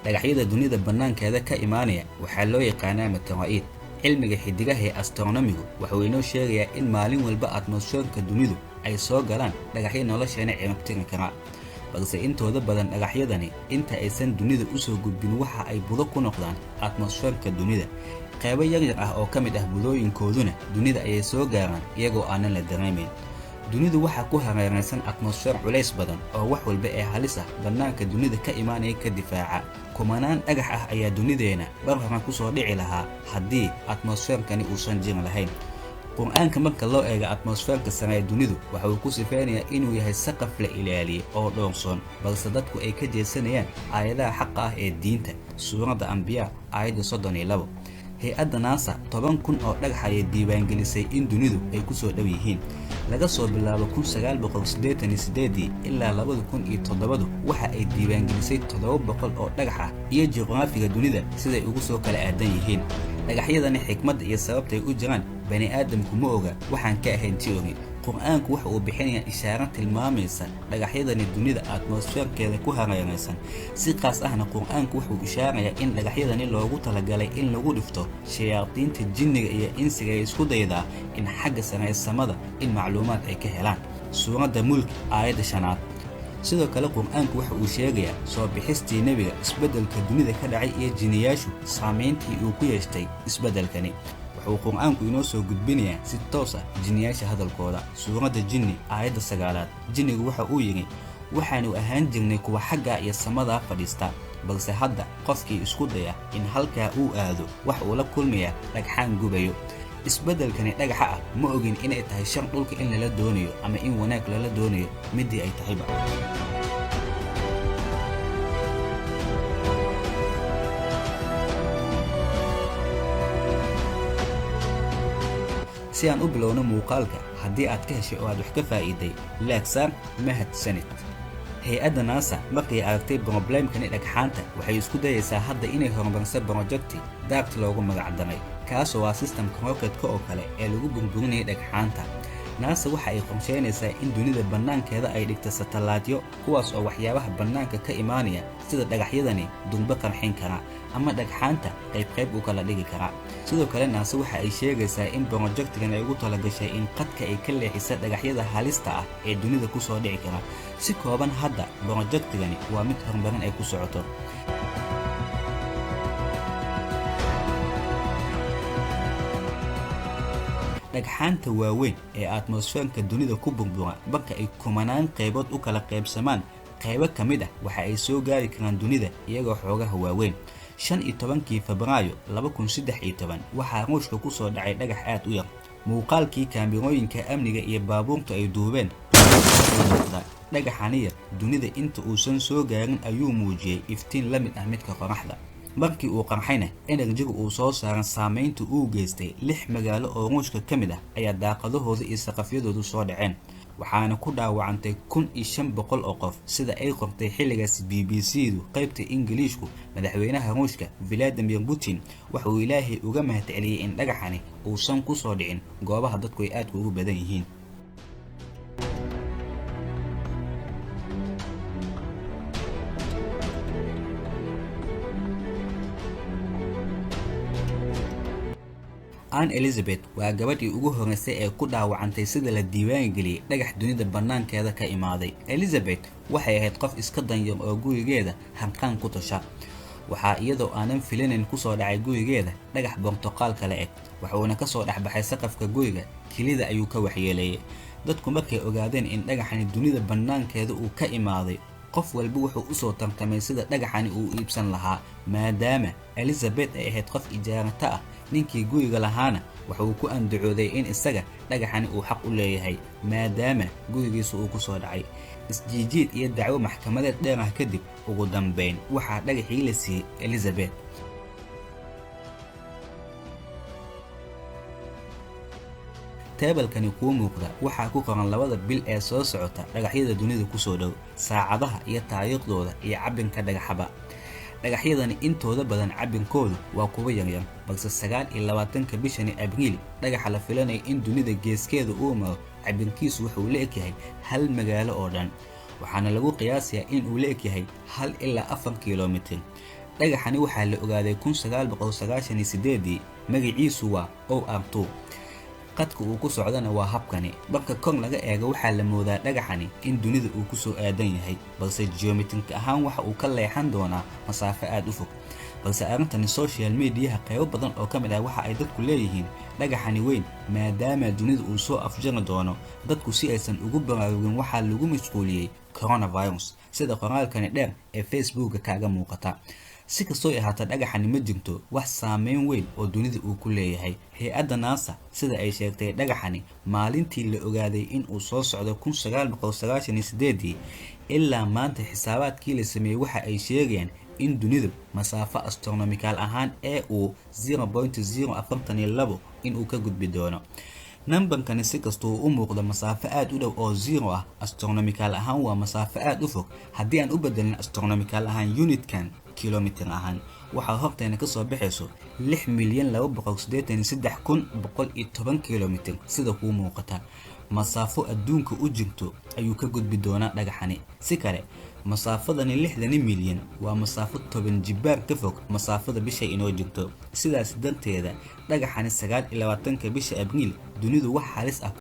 dhagaxyada dunida bannaankeeda ka imaanaya waxaa loo yaqaanaa meteoroid. cilmiga xidigaha ee astronomigu wuxuu inoo sheegayaa in maalin walba atmosferka dunidu ay soo galaan dhagaxyo nolosheena ciribtiri kara, balse intooda badan dhagaxyadani inta aysan dunida u soo gudbin waxa ay budo ku noqdaan atmosferka dunida. qaybo yaryar ah oo ka mid ah budooyinkooduna dunida ayay soo gaaraan iyagoo aanan la dareemayn. dunidu waxaa ku hareeraysan atmosfer culays badan oo wax walba ee halis ah bannaanka dunida ka imaanaya ka difaaca. kumanaan dhagax ah ayaa dunideena bar horan ku soo dhici lahaa haddii atmosferkani uusan jirin lahayn. qur'aanka marka loo eego atmosferka sare ee dunidu waxa uu ku sifeynayaa inuu yahay saqaf la ilaaliyey oo dhoorsoon, balse dadku ay ka jeesanayaan aayadaha xaqa ah ee diinta. suuradda ambiyaa aayadda 32. hay-adda NASA 10,000 oo dhagax ayay diiwaangelisay in dunidu ay ku soo dhow yihiin. laga soo bilaabo 1988 ilaa 2007 waxa ay diiwaangelisay 700 oo dhagax ah iyo juqraafiga dunida siday ugu soo kala aadan yihiin. dhagaxyadani xikmadda iyo sababtay u jiraan bani aadamku ma oga waxaan ka ahayn theory. qur'aanku waxa uu bixinayaa ishaaro tilmaamaysa dhagaxyadani dunida atmosferkeeda ku hareeraysan. si qaas ahna qur'aanku wuxuu ishaarayaa in dhagaxyadani loogu talagalay in lagu dhifto shayaadiinta jinniga iyo insiga ay isku daydaa in xagga sare ee samada in macluumaad ay ka helaan. suuradda mulk aayadda 5. sidoo kale qur'aanku waxa uu sheegayaa soo bixistii nebiga, isbeddelka dunida ka dhacay iyo jinniyaashu saamayntii uu ku yeeshtay isbeddelkani. wuxuu qur'aanku inoo soo gudbinayaa si toos ah jinniyaasha hadalkooda. suuradda jinni aayadda 9. jinnigu waxa uu yidhi waxaanu ahaan jirnay kuwa xagga iyo samadaa fadhiista, balse hadda qofkii isku daya in halkaa uu aado wax uu la kulmayaa dhagxaan gubayo. isbeddelkani dhagaxa ah ma ogin inay tahay shar dhulka in lala doonayo ama in wanaag lala doonayo midii ay tahayba. si aan u bilowno muuqaalka, haddii aad ka heshay oo aad wax ka faa'iiday laagsaar mahadsanid. hay-adda NASA markay aragtay broblemkani dhagxaanta waxay isku dayaysaa hadda inay horumariso projecti DART loogu magacdaray, kaasoo waa systemka rocket-ka oo kale ee lagu burburinayay dhagxaanta. NASA waxa ay qorsheynaysaa in dunida bannaankeeda ay dhigto satalaadyo kuwaas oo waxyaabaha bannaanka ka imaanaya sida dhagaxyadani durba qarxin kara ama dhagxaanta qayb u kala dhigi kara. sidoo kale NASA waxa ay sheegaysaa in projectigan ay ugu talagashay in qadka ay ka leexisa dhagaxyada halista ah ee dunida ku soo dhici kara. si kooban hadda projectigani waa mid horumarin ay ku socoto. dhagxaanta waaweyn ee atmosferka dunida ku burbura marka ay kumanaan qaybood u kala qaybsamaan, qaybo ka mid ah waxa ay soo gaari karaan dunida iyagoo xoogaha waaweyn. 15 Febraayo 2013 waxaa Ruushka ku soo dhacay dhagax aad u yar. muuqaalkii kaamirooyinka amniga iyo baabuurta ay duubeen dhagaxani yar dunida inta uusan soo gaarin ayuu muujiyay iftiin la mid ah midka qoraxda. markii uu qarxayna enerjiga uu soo saaran saamaynta uu geystay 6 magaalo oo Ruushka ka mid ah ayaa daaqadahooda iyo saqafyadoodu soo dhaceen, waxaana ku dhaawacantay 1500 oo qof sida ay qortay xilligaas BBC-du qaybta Ingiriisku. madaxweynaha Ruushka Vladimir Putin waxa uu Ilaahay uga mahadceliyay in dhagaxani uusan ku soo dhicin goobaha dadku ay aad ugu badan yihiin. Anne Elizabeth waa gabadhii ugu horeysay ee ku dhaawacantay sida la diiwaangeliyay dhagax dunida bannaankeeda ka imaaday. Elizabeth waxay ahayd qof iska danyar oo gurigeeda hanqaan ku tasha. waxaa iyadoo aanan filanayn ku soo dhacay gurigeeda dhagax bortoqaal kale eg, wuxuuna ka soo dhaxbaxay saqafka guriga, kilida ayuu ka waxyeeleeyay. dadku markay ogaadeen in dhagaxani dunida bannaankeeda uu ka imaaday, qof walba wuxuu u soo tartamay sida dhagaxani uu iibsan lahaa. maadaama Elizabeth ay ahayd qof ijaarata ah, ninkii guriga lahaana waxa uu ku andacooday in isaga dhagaxani uu xaq u leeyahay maadaama gurigiisu uu ku soo dhacay. isjiijiid iyo dacwo maxkamadeed dheer ah kadib, ugu dambeyn waxaa dhagaxii la siiyey Elizabeth. teebalkani kuu muuqda waxaa ku qoran 2 bil ee soo socota dhagaxyada dunida ku soo dhow, saacadaha iyo taariikhdooda iyo cabinka dhagaxaba. dhagaxyadani intooda badan cabinkoodu waa kuwa yaryar, balse 29 bishani Abriil dhagaxa la filanay in dunida geeskeeda uu maro cabinkiisu wuxuu la eg yahay 1 magaalo oo dhan, waxaana lagu qiyaasayaa in uu la eg yahay 1 ilaa 4 kiiloomitir. dhagaxani waxaa la ogaaday 1998 magaciisu waa OR2. qadka uu ku socdana waa habkani. marka kor laga eego waxaa la moodaa dhagaxani in dunida uu ku soo aadan yahay, balse geometrik ahaan waxa uu ka leexan doonaa masaafo aad u fog. balse arrintani social media qaybo badan oo ka mid ah waxa ay dadku leeyihiin dhagaxani weyn maadaama dunida uu soo afjari doono. dadku si aysan ugu baraarugin waxaa lagu mashquuliyey coronavirus sida qoraalkani dheer ee Facebook kaaga muuqata. si kastoo ahaata dhagaxani ma jirto wax saameyn weyn oo dunida uu ku leeyahay. hay-adda NASA sida ay sheegtay dhagaxani maalintii la ogaaday in uu soo socdo 1998 ilaa maanta xisaabaadkii la sameeyay waxa ay sheegayaan in dunidu masaafo astronomical ahaan ee uu 0.042 in uu ka gudbi doono. nambarkani si kastoo u muuqdo masaafo aad u dhow oo 0 ah, astronomical ahaan waa masaafo aad u fog. haddii aan u bedelin astronomical ahaan unitkan kilomitir ahaan, waxaa horteena ka soo baxayso 6,283,110 kilomitir sida kuu muuqata. masaafo adduunka u jirto ayuu ka gudbi doonaa dhagaxani. si kale masaafadani 60 milyan waa masaafo 10 jibaar ka fog masaafada bisha inoo jirto. sidaas darteeda dhagaxani 29 bisha Abriil dunidu wax halis ah